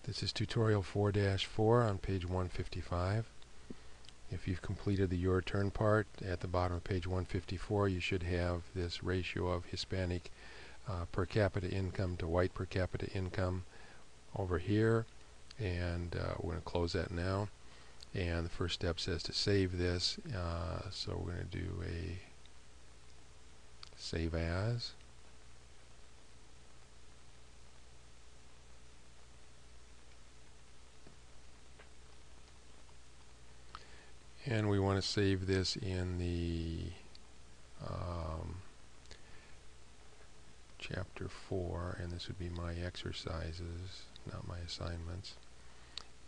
This is tutorial 4-4 on page 155. If you've completed the Your Turn part at the bottom of page 154, you should have this ratio of Hispanic per capita income to white per capita income over here, and we're going to close that now. And the first step says to save this, so we're going to do a save as. And we want to save this in the chapter 4, and this would be my exercises, not my assignments.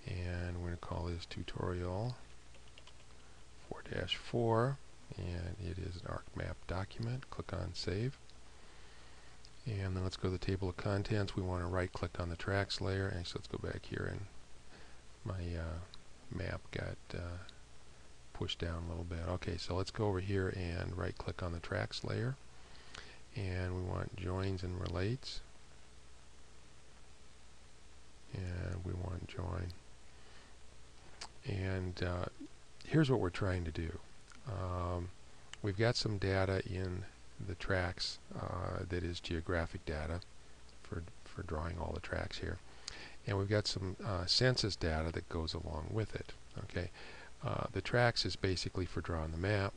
And we're going to call this tutorial 4-4, and it is an ArcMap document. Click on Save. And then let's go to the table of contents. We want to right click on the tracks layer. Actually, let's go back here, and my map got pushed down a little bit. Okay, so let's go over here and right click on the tracks layer, and we want joins and relates, and we want join. And here's what we're trying to do. We've got some data in the tracks that is geographic data for drawing all the tracks here, and we've got some census data that goes along with it. Okay. The tracks is basically for drawing the map.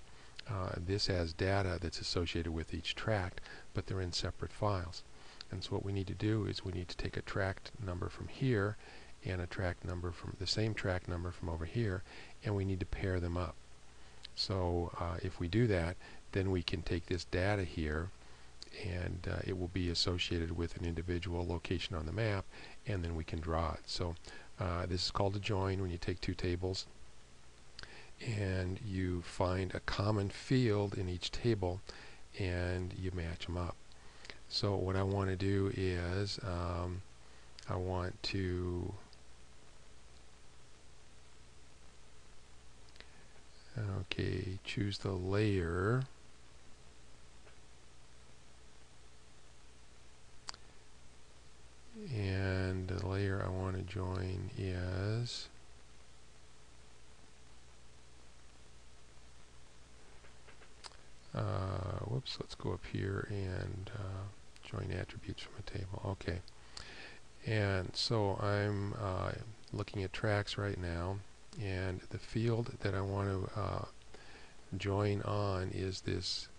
This has data that's associated with each tract, but they're in separate files. And so what we need to do is we need to take a tract number from here and a tract number from the same tract number from over here, and we need to pair them up. So if we do that, then we can take this data here, and it will be associated with an individual location on the map, and then we can draw it. So this is called a join when you take two tables and you find a common field in each table and you match them up. So what I want to do is I want to choose the layer, and the layer I want to join is let's go up here and join attributes from a table. Okay, and so I'm looking at tracks right now, and the field that I want to join on is this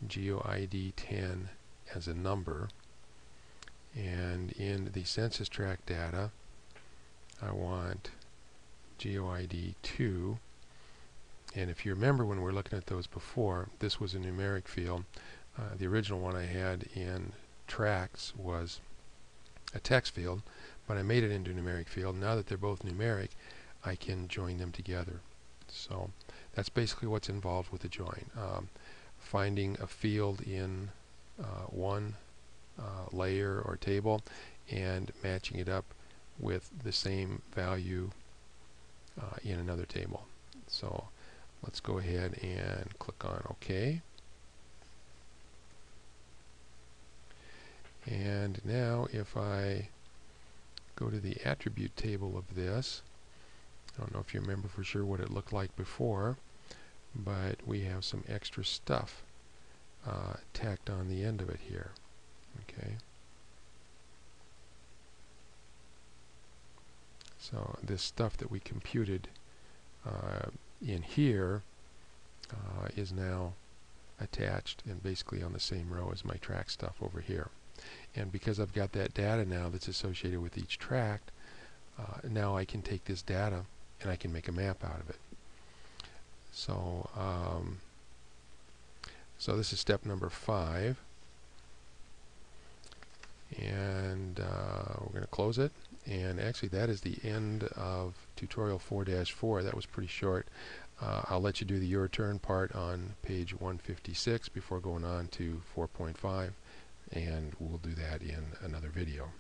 GeoID 10 as a number, and in the census tract data I want GeoID 2. And if you remember when we were looking at those before, this was a numeric field. The original one I had in tracks was a text field, but I made it into a numeric field. Now that they're both numeric, I can join them together. So that's basically what's involved with a join. Finding a field in one layer or table and matching it up with the same value in another table. So let's go ahead and click on OK. And now if I go to the attribute table of this, I don't know if you remember for sure what it looked like before, but we have some extra stuff tacked on the end of it here. Okay. So this stuff that we computed in here is now attached and basically on the same row as my track stuff over here. And because I've got that data now that's associated with each tract, now I can take this data and I can make a map out of it. So so this is step number 5, and we're going to close it. And actually that is the end of tutorial 4-4. That was pretty short. I'll let you do the Your Turn part on page 156 before going on to 4.5, and we'll do that in another video.